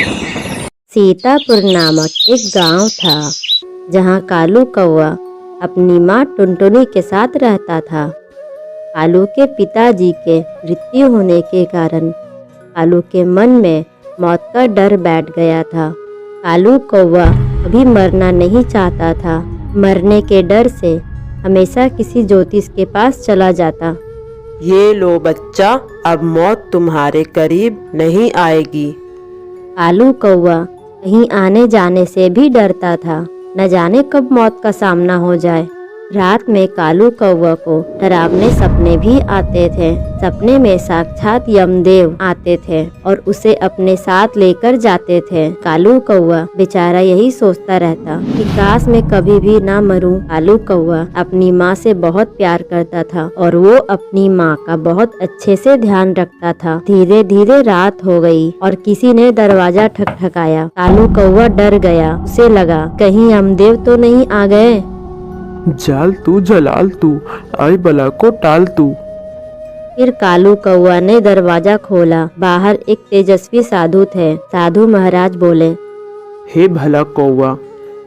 सीतापुर नामक एक गांव था जहां कालू कौवा अपनी माँ टुनटुनी के साथ रहता था। कालू के पिताजी के मृत्यु होने के कारण कालू के मन में मौत का डर बैठ गया था। कालू कौवा कभी मरना नहीं चाहता था। मरने के डर से हमेशा किसी ज्योतिष के पास चला जाता। ये लो बच्चा, अब मौत तुम्हारे करीब नहीं आएगी। कालू कौवा कहीं आने जाने से भी डरता था, न जाने कब मौत का सामना हो जाए। रात में कालू कौवा को डरावने सपने भी आते थे। सपने में साक्षात यमदेव आते थे और उसे अपने साथ लेकर जाते थे। कालू कौवा बेचारा यही सोचता रहता कि काश मैं कभी भी ना मरूं। कालू कौवा अपनी माँ से बहुत प्यार करता था और वो अपनी माँ का बहुत अच्छे से ध्यान रखता था। धीरे धीरे रात हो गई और किसी ने दरवाजा ठकठकाया। कालू कौवा डर गया। उसे लगा कहीं यमदेव तो नहीं आ गए। जाल तू जलाल तू, आई बला को टाल तू। फिर कालू कौवा ने दरवाजा खोला। बाहर एक तेजस्वी साधु थे। साधु महाराज बोले, हे भला कौवा,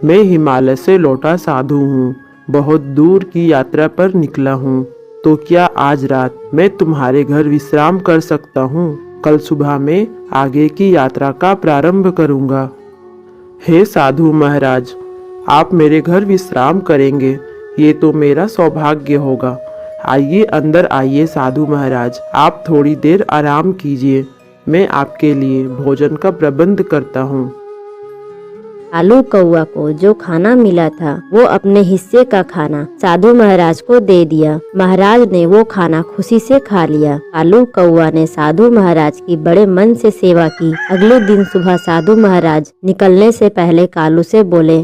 मैं हिमालय से लौटा साधु हूँ। बहुत दूर की यात्रा पर निकला हूँ, तो क्या आज रात मैं तुम्हारे घर विश्राम कर सकता हूँ? कल सुबह मैं आगे की यात्रा का प्रारंभ करूँगा। हे साधु महाराज, आप मेरे घर विश्राम करेंगे, ये तो मेरा सौभाग्य होगा। आइए अंदर आइए साधु महाराज, आप थोड़ी देर आराम कीजिए, मैं आपके लिए भोजन का प्रबंध करता हूँ। कालू कौवा को जो खाना मिला था वो अपने हिस्से का खाना साधु महाराज को दे दिया। महाराज ने वो खाना खुशी से खा लिया। कालू कौवा ने साधु महाराज की बड़े मन से सेवा की। अगले दिन सुबह साधु महाराज निकलने से पहले कालू से बोले,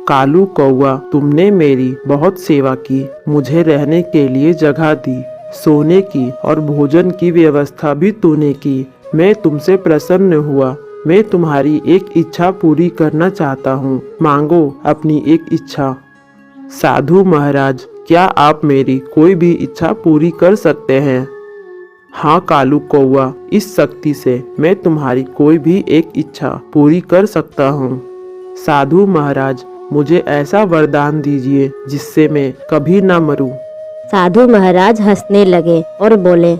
कालू कौवा, तुमने मेरी बहुत सेवा की, मुझे रहने के लिए जगह दी, सोने की और भोजन की व्यवस्था भी तूने की। मैं तुमसे प्रसन्न हुआ। मैं तुम्हारी एक इच्छा पूरी करना चाहता हूँ। मांगो अपनी एक इच्छा। साधु महाराज, क्या आप मेरी कोई भी इच्छा पूरी कर सकते हैं? हाँ कालू कौवा, इस शक्ति से मैं तुम्हारी कोई भी एक इच्छा पूरी कर सकता हूँ। साधु महाराज, मुझे ऐसा वरदान दीजिए जिससे मैं कभी न मरूं। साधु महाराज हंसने लगे और बोले,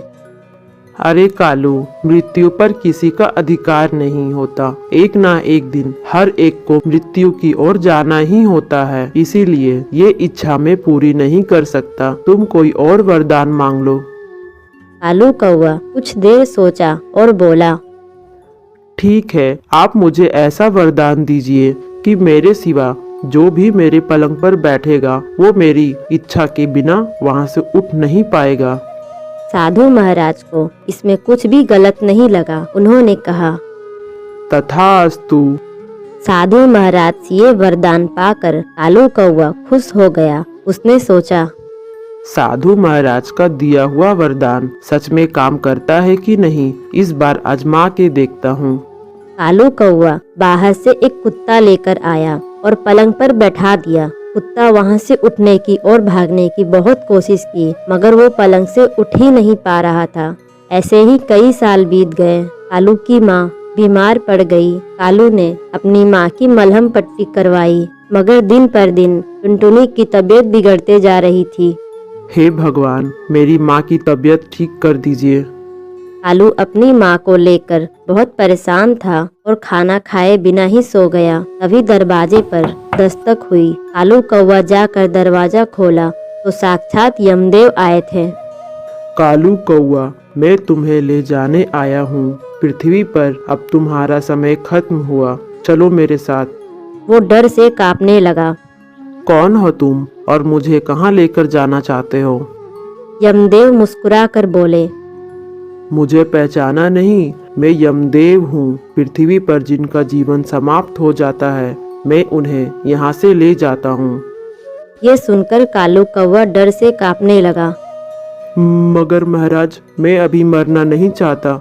अरे कालू, मृत्यु पर किसी का अधिकार नहीं होता। एक ना एक दिन हर एक को मृत्यु की ओर जाना ही होता है, इसीलिए ये इच्छा मैं पूरी नहीं कर सकता। तुम कोई और वरदान मांग लो। कालू कौवा कुछ देर सोचा और बोला, ठीक है, आप मुझे ऐसा वरदान दीजिए कि मेरे सिवा जो भी मेरे पलंग पर बैठेगा वो मेरी इच्छा के बिना वहाँ से उठ नहीं पाएगा। साधु महाराज को इसमें कुछ भी गलत नहीं लगा। उन्होंने कहा, तथास्तु। साधु महाराज से ये वरदान पाकर कालू कौवा खुश हो गया। उसने सोचा, साधु महाराज का दिया हुआ वरदान सच में काम करता है कि नहीं, इस बार आजमा के देखता हूँ। कालू कौवा बाहर से एक कुत्ता लेकर आया और पलंग पर बैठा दिया। कुत्ता वहां से उठने की और भागने की बहुत कोशिश की, मगर वो पलंग से उठ ही नहीं पा रहा था। ऐसे ही कई साल बीत गए। कालू की माँ बीमार पड़ गई। कालू ने अपनी माँ की मलहम पट्टी करवाई, मगर दिन पर दिन टुनटुनी की तबीयत बिगड़ते जा रही थी। हे भगवान, मेरी माँ की तबीयत ठीक कर दीजिए। कालू अपनी माँ को लेकर बहुत परेशान था और खाना खाए बिना ही सो गया। तभी दरवाजे पर दस्तक हुई। कालू कौवा जाकर दरवाजा खोला तो साक्षात यमदेव आए थे। कालू कौवा, मैं तुम्हें ले जाने आया हूँ। पृथ्वी पर अब तुम्हारा समय खत्म हुआ, चलो मेरे साथ। वो डर से कांपने लगा। कौन हो तुम और मुझे कहाँ लेकर जाना चाहते हो? यमदेव मुस्कुरा कर बोले, मुझे पहचाना नहीं? मैं यमदेव हूँ। पृथ्वी पर जिनका जीवन समाप्त हो जाता है, मैं उन्हें यहाँ से ले जाता हूँ। ये सुनकर कालू कौवा डर से कांपने लगा। मगर महाराज, मैं अभी मरना नहीं चाहता।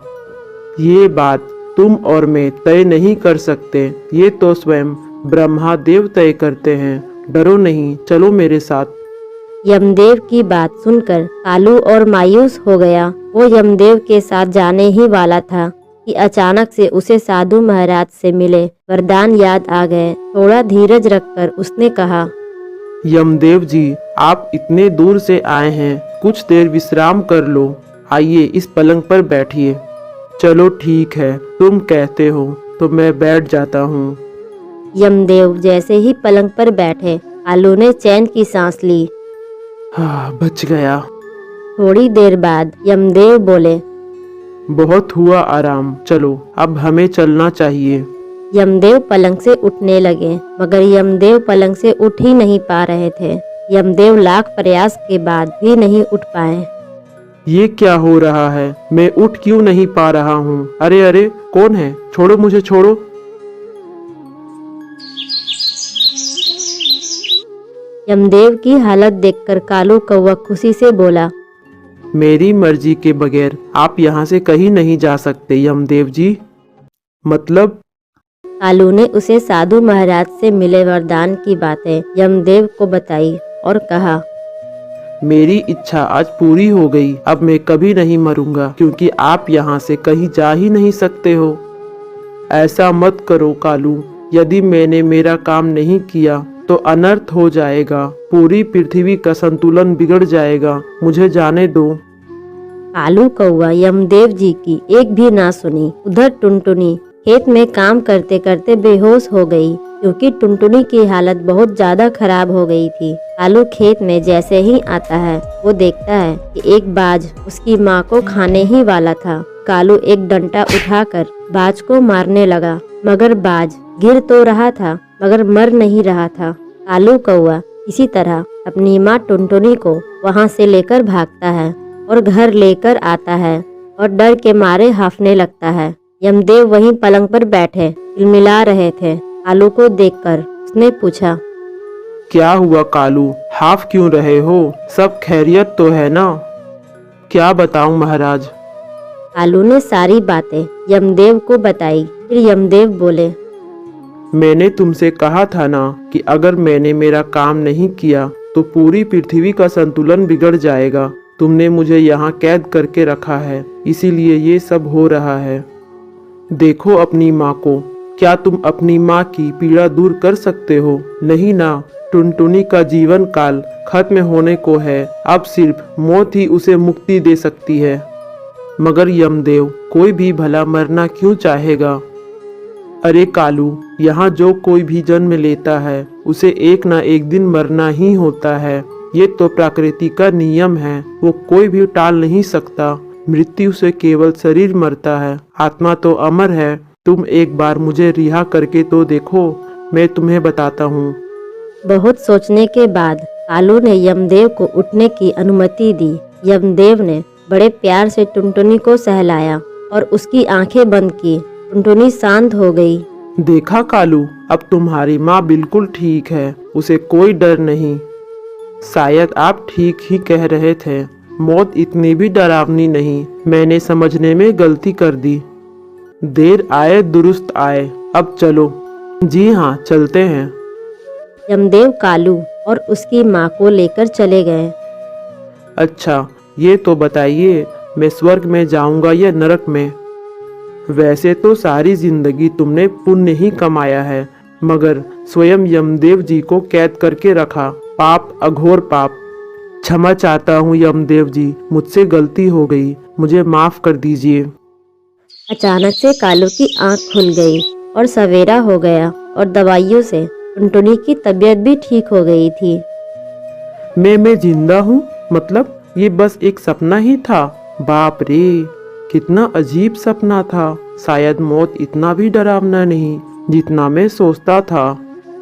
ये बात तुम और मैं तय नहीं कर सकते, ये तो स्वयं ब्रह्मा देव तय करते हैं। डरो नहीं, चलो मेरे साथ। यमदेव की बात सुनकर कालू और मायूस हो गया। वो यमदेव के साथ जाने ही वाला था कि अचानक से उसे साधु महाराज से मिले वरदान याद आ गए। थोड़ा धीरज रखकर उसने कहा, यमदेव जी, आप इतने दूर से आए हैं, कुछ देर विश्राम कर लो। आइए इस पलंग पर बैठिए। चलो ठीक है, तुम कहते हो तो मैं बैठ जाता हूँ। यमदेव जैसे ही पलंग पर बैठे, कालू ने चैन की सांस ली। हाँ, बच गया। थोड़ी देर बाद यमदेव बोले, बहुत हुआ आराम, चलो अब हमें चलना चाहिए। यमदेव पलंग से उठने लगे, मगर यमदेव पलंग से उठ ही नहीं पा रहे थे। यमदेव लाख प्रयास के बाद भी नहीं उठ पाए। ये क्या हो रहा है? मैं उठ क्यों नहीं पा रहा हूँ? अरे अरे, कौन है? छोड़ो मुझे, छोड़ो। यमदेव की हालत देखकर कालू कौवा खुशी से बोला, मेरी मर्जी के बगैर आप यहाँ से कहीं नहीं जा सकते यमदेव जी। मतलब? कालू ने उसे साधु महाराज से मिले वरदान की बातें यमदेव को बताई और कहा, मेरी इच्छा आज पूरी हो गई। अब मैं कभी नहीं मरूंगा, क्योंकि आप यहाँ से कहीं जा ही नहीं सकते हो। ऐसा मत करो कालू, यदि मैंने मेरा काम नहीं किया तो अनर्थ हो जाएगा, पूरी पृथ्वी का संतुलन बिगड़ जाएगा। मुझे जाने दो। कालू कौवा यमदेव जी की एक भी ना सुनी। उधर टुनटुनी खेत में काम करते करते बेहोश हो गई, क्योंकि टुनटुनी की हालत बहुत ज्यादा खराब हो गई थी। कालू खेत में जैसे ही आता है, वो देखता है कि एक बाज उसकी माँ को खाने ही वाला था। कालू एक डंडा उठाकर बाज को मारने लगा, मगर बाज गिर तो रहा था मगर मर नहीं रहा था। कालू कौवा इसी तरह अपनी माँ टुनटुनी को वहाँ से लेकर भागता है और घर लेकर आता है और डर के मारे हांफने लगता है। यमदेव वहीं पलंग पर बैठे तिलमिला रहे थे। कालू को देखकर उसने पूछा, क्या हुआ कालू, हाफ क्यों रहे हो? सब खैरियत तो है ना? क्या बताऊं महाराज? कालू ने सारी बातें यमदेव को बताई। फिर यमदेव बोले, मैंने तुमसे कहा था ना कि अगर मैंने मेरा काम नहीं किया तो पूरी पृथ्वी का संतुलन बिगड़ जाएगा। तुमने मुझे यहाँ कैद करके रखा है, इसीलिए ये सब हो रहा है। देखो अपनी माँ को, क्या तुम अपनी माँ की पीड़ा दूर कर सकते हो? नहीं ना। टुनटुनी का जीवन काल खत्म होने को है, अब सिर्फ मौत ही उसे मुक्ति दे सकती है। मगर यमदेव, कोई भी भला मरना क्यों चाहेगा? अरे कालू, यहाँ जो कोई भी जन्म लेता है उसे एक ना एक दिन मरना ही होता है। ये तो प्रकृति का नियम है, वो कोई भी टाल नहीं सकता। मृत्यु से केवल शरीर मरता है, आत्मा तो अमर है। तुम एक बार मुझे रिहा करके तो देखो, मैं तुम्हें बताता हूँ। बहुत सोचने के बाद कालू ने यमदेव को उठने की अनुमति दी। यमदेव ने बड़े प्यार से टुनटुनी को सहलाया और उसकी आंखें बंद की। टुनटुनी शांत हो गई। देखा कालू, अब तुम्हारी माँ बिल्कुल ठीक है, उसे कोई डर नहीं। शायद आप ठीक ही कह रहे थे, मौत इतनी भी डरावनी नहीं। मैंने समझने में गलती कर दी। देर आए दुरुस्त आए। अब चलो। जी हाँ, चलते हैं। यमदेव कालू और उसकी माँ को लेकर चले गए। अच्छा, ये तो बताइए, मैं स्वर्ग में जाऊंगा या नरक में? वैसे तो सारी जिंदगी तुमने पुण्य ही कमाया है, मगर स्वयं यमदेव जी को कैद करके रखा। पाप, अघोर पाप। क्षमा चाहता हूँ यमदेव जी, मुझसे गलती हो गई, मुझे माफ कर दीजिए। अचानक से कालू की आंख खुल गई और सवेरा हो गया और दवाइयों से टुनटुनी की तबीयत भी ठीक हो गई थी। मैं जिंदा हूँ? मतलब ये बस एक सपना ही था? बाप रे, कितना अजीब सपना था। शायद मौत इतना भी डरावना नहीं जितना मैं सोचता था।